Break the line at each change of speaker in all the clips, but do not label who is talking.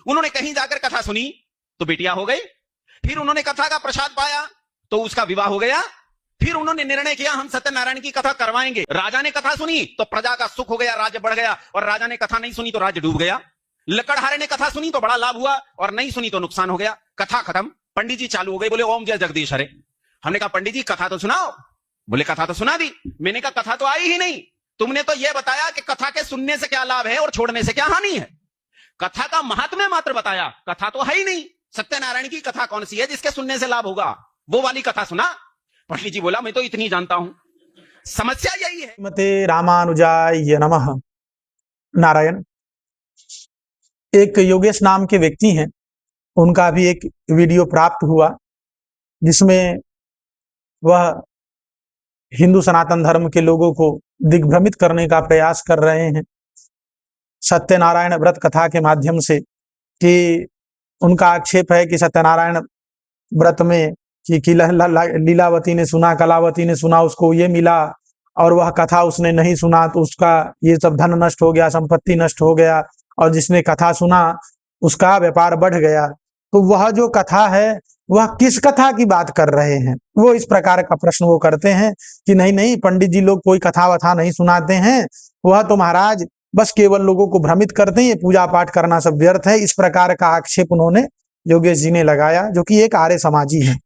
उन्होंने कहीं जाकर कथा सुनी तो बेटियां हो गई, फिर उन्होंने कथा का प्रसाद पाया तो उसका विवाह हो गया, फिर उन्होंने निर्णय किया हम सत्यनारायण की कथा करवाएंगे। राजा ने कथा सुनी तो प्रजा का सुख हो गया, राज्य बढ़ गया, और राजा ने कथा नहीं सुनी तो राज्य डूब गया। लकड़हारे ने कथा सुनी तो बड़ा लाभ हुआ और नहीं सुनी तो नुकसान हो गया। कथा खत्म, पंडित जी चालू हो गए, बोले ओम जय जगदीश हरे। हमने कहा पंडित जी कथा तो सुनाओ। बोले कथा तो सुना दी। मैंने कहा कथा तो आई ही नहीं, तुमने तो यह बताया कि कथा के सुनने से क्या लाभ है और छोड़ने से क्या हानि है। कथा का महात्म्य मात्र बताया, कथा तो है ही नहीं। सत्यनारायण की कथा कौन सी है जिसके सुनने से लाभ होगा, वो वाली कथा सुना। पंडित जी बोला मैं तो इतनी जानता हूं। समस्या यही है।
मते रामानुजाय नमः। नारायण। एक योगेश नाम के व्यक्ति हैं, उनका भी एक वीडियो प्राप्त हुआ जिसमें वह हिंदू सनातन धर्म के लोगों को दिग्भ्रमित करने का प्रयास कर रहे हैं सत्यनारायण व्रत कथा के माध्यम से, कि उनका आक्षेप है कि सत्यनारायण व्रत में कि लीलावती ने सुना, कलावती ने सुना, उसको ये मिला, और वह कथा उसने नहीं सुना तो उसका ये सब धन नष्ट हो गया, संपत्ति नष्ट हो गया, और जिसने कथा सुना उसका व्यापार बढ़ गया। तो वह जो कथा है वह किस कथा की बात कर रहे हैं, वो इस प्रकार का प्रश्न वो करते हैं कि नहीं नहीं पंडित जी लोग कोई कथा वथा नहीं सुनाते हैं, वह तो महाराज बस केवल लोगों को भ्रमित करते हैं, ये पूजा पाठ करना सब व्यर्थ है। इस प्रकार का आक्षेप उन्होंने योगेश जी ने लगाया, जो कि एक आर्य समाजी है।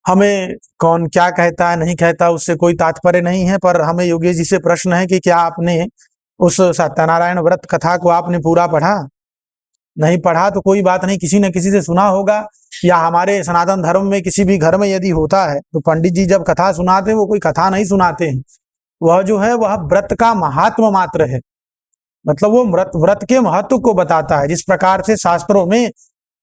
हमें कौन क्या कहता है नहीं कहता उससे कोई तात्पर्य नहीं है, पर हमें योगेश जी से प्रश्न है कि क्या आपने उस सत्यनारायण व्रत कथा को आपने पूरा पढ़ा? नहीं पढ़ा तो कोई बात नहीं, किसी न किसी से सुना होगा, या हमारे सनातन धर्म में किसी भी घर में यदि होता है तो पंडित जी जब कथा सुनाते हैं वो कोई कथा नहीं सुनाते हैं, वह जो है वह व्रत का महात्म मात्र है। मतलब वो व्रत के महत्व को बताता है। जिस प्रकार से शास्त्रों में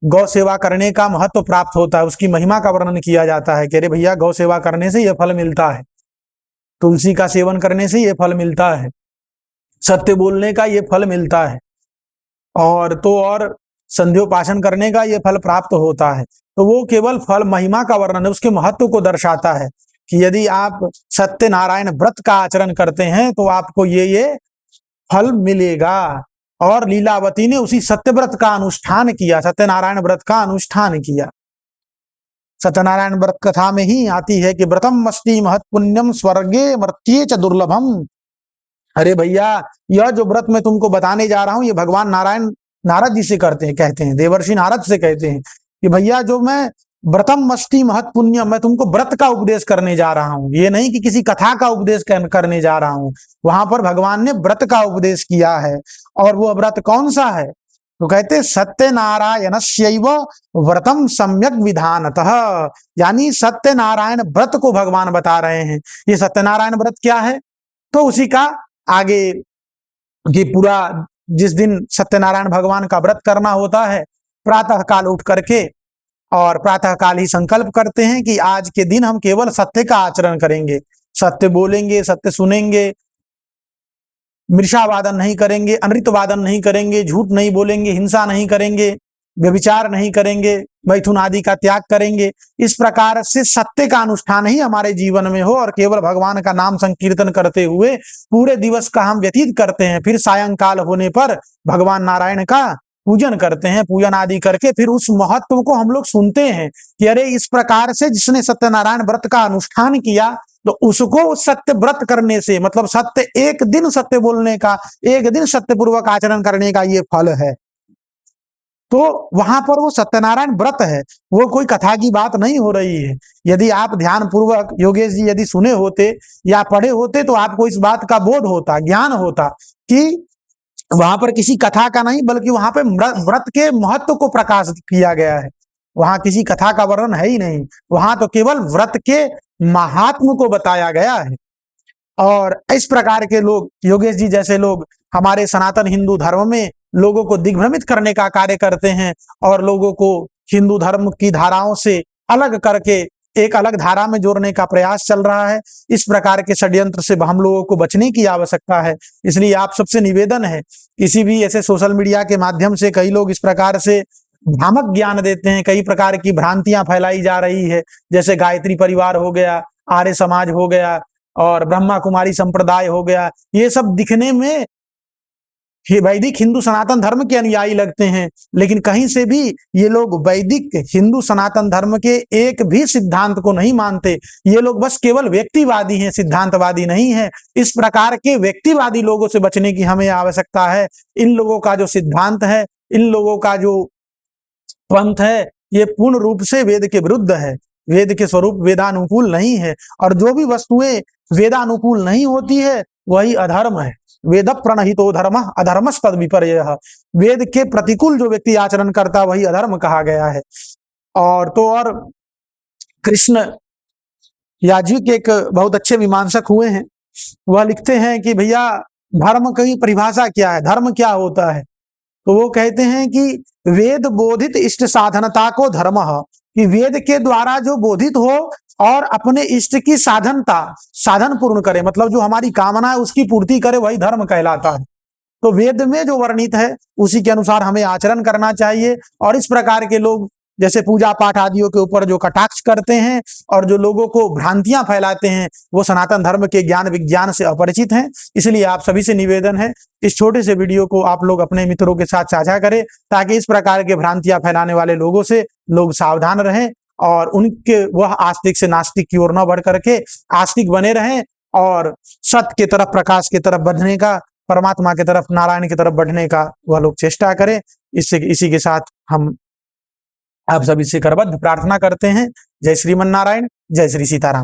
गौ सेवा करने का महत्व प्राप्त होता है, उसकी महिमा का वर्णन किया जाता है कि अरे भैया गौ सेवा करने से ये फल मिलता है, तुलसी का सेवन करने से ये फल मिलता है, सत्य बोलने का ये फल मिलता है, और संध्योपासन करने का ये फल प्राप्त होता है। तो वो केवल फल महिमा का वर्णन है, उसके महत्व को दर्शाता है कि यदि आप सत्यनारायण व्रत का आचरण करते हैं तो आपको ये फल मिलेगा। और लीलावती ने उसी सत्यव्रत का अनुष्ठान किया, सत्यनारायण व्रत का अनुष्ठान किया। सत्यनारायण व्रत कथा में ही आती है कि व्रतम अस्ति महत् पुण्यम स्वर्गे मर्त्ये च दुर्लभम। अरे भैया यह जो व्रत मैं तुमको बताने जा रहा हूं, ये भगवान नारायण नारद जी से कहते हैं, देवर्षि नारद से कहते हैं कि भैया जो मैं व्रतम अस्ति महत् पुण्यम, मैं तुमको व्रत का उपदेश करने जा रहा हूं, ये नहीं कि किसी कथा का उपदेश करने जा रहा हूं। वहां पर भगवान ने व्रत का उपदेश किया है। और वो व्रत कौन सा है? तो कहते सत्यनारायणस्यैव व्रतम सम्यक विधानतः, यानी सत्यनारायण व्रत को भगवान बता रहे हैं। ये सत्यनारायण व्रत क्या है? तो उसी का आगे ये पूरा, जिस दिन सत्यनारायण भगवान का व्रत करना होता है, प्रातः काल उठ करके और प्रातः काल ही संकल्प करते हैं कि आज के दिन हम केवल सत्य का आचरण करेंगे, सत्य बोलेंगे, सत्य सुनेंगे, मृषावादन नहीं करेंगे, अनृतवादन नहीं करेंगे, झूठ नहीं बोलेंगे, हिंसा नहीं करेंगे, व्यभिचार नहीं करेंगे, मैथुन आदि का त्याग करेंगे। इस प्रकार से सत्य का अनुष्ठान ही हमारे जीवन में हो और केवल भगवान का नाम संकीर्तन करते हुए पूरे दिवस का हम व्यतीत करते हैं। फिर सायंकाल होने पर भगवान नारायण का पूजन करते हैं, पूजन आदि करके फिर उस महत्व को हम लोग सुनते हैं कि अरे इस प्रकार से जिसने सत्यनारायण व्रत का अनुष्ठान किया तो उसको सत्य व्रत करने से, मतलब सत्य, एक दिन सत्य बोलने का, एक दिन सत्य पूर्वक आचरण करने का ये फल है। तो वहां पर वो सत्यनारायण व्रत है, वो कोई कथा की बात नहीं हो रही है। यदि आप ध्यान पूर्वक योगेश जी यदि सुने होते या पढ़े होते तो आपको इस बात का बोध होता, ज्ञान होता कि वहां पर किसी कथा का नहीं बल्कि वहां पे व्रत के महत्व को प्रकाशित किया गया है। वहां किसी कथा का वर्णन है ही नहीं, वहां तो केवल व्रत के महात्म को बताया गया है। और इस प्रकार के लोग, योगेश जी जैसे लोग हमारे सनातन हिंदू धर्म में लोगों को दिग्भ्रमित करने का कार्य करते हैं और लोगों को हिंदू धर्म की धाराओं से अलग करके एक अलग धारा में जोड़ने का प्रयास चल रहा है। इस प्रकार के षड्यंत्र से हम लोगों को बचने की आवश्यकता है। इसलिए आप सबसे निवेदन है, किसी भी ऐसे सोशल मीडिया के माध्यम से कई लोग इस प्रकार से भ्रामक ज्ञान देते हैं, कई प्रकार की भ्रांतियां फैलाई जा रही है, जैसे गायत्री परिवार हो गया, आर्य समाज हो गया और ब्रह्मा कुमारी संप्रदाय हो गया। ये सब दिखने में वैदिक हिंदू सनातन धर्म के अनुयायी लगते हैं, लेकिन कहीं से भी ये लोग वैदिक हिंदू सनातन धर्म के एक भी सिद्धांत को नहीं मानते। ये लोग बस केवल व्यक्तिवादी हैं, सिद्धांतवादी नहीं है। इस प्रकार के व्यक्तिवादी लोगों से बचने की हमें आवश्यकता है। इन लोगों का जो सिद्धांत है, इन लोगों का जो पंथ है, ये पूर्ण रूप से वेद के विरुद्ध है। वेद के स्वरूप वेदानुकूल नहीं है, और जो भी वस्तुएं वेदानुकूल नहीं होती है वही अधर्म है। वेद प्रणहितो धर्म अधर्मस्तद विपर्ययः। वेद के प्रतिकूल जो व्यक्ति आचरण करता वही अधर्म कहा गया है। और कृष्ण याज्ञिक एक बहुत अच्छे मीमांसक हुए हैं। वह लिखते हैं कि भैया धर्म की परिभाषा क्या है, धर्म क्या होता है। तो वो कहते हैं कि वेद बोधित इष्ट साधनता को धर्म, कि वेद के द्वारा जो बोधित हो और अपने इष्ट की साधन पूर्ण करे, मतलब जो हमारी कामना है उसकी पूर्ति करे, वही धर्म कहलाता है। तो वेद में जो वर्णित है उसी के अनुसार हमें आचरण करना चाहिए। और इस प्रकार के लोग जैसे पूजा पाठ आदियों के ऊपर जो कटाक्ष करते हैं और जो लोगों को भ्रांतियां फैलाते हैं, वो सनातन धर्म के ज्ञान विज्ञान से अपरिचित हैं। इसलिए आप सभी से निवेदन है, इस छोटे से वीडियो को आप लोग अपने मित्रों के साथ साझा करें, ताकि इस प्रकार के भ्रांतियां फैलाने वाले लोगों से लोग सावधान रहें और उनके वह आस्तिक से नास्तिक की ओर न बढ़ करके आस्तिक बने रहें और सत्य की तरफ, प्रकाश की तरफ बढ़ने का, परमात्मा की तरफ, नारायण की तरफ बढ़ने का वह लोग चेष्टा करें। इसी के साथ हम आप सभी से करबद्ध प्रार्थना करते हैं। जय श्रीमन नारायण, जय श्री सीताराम।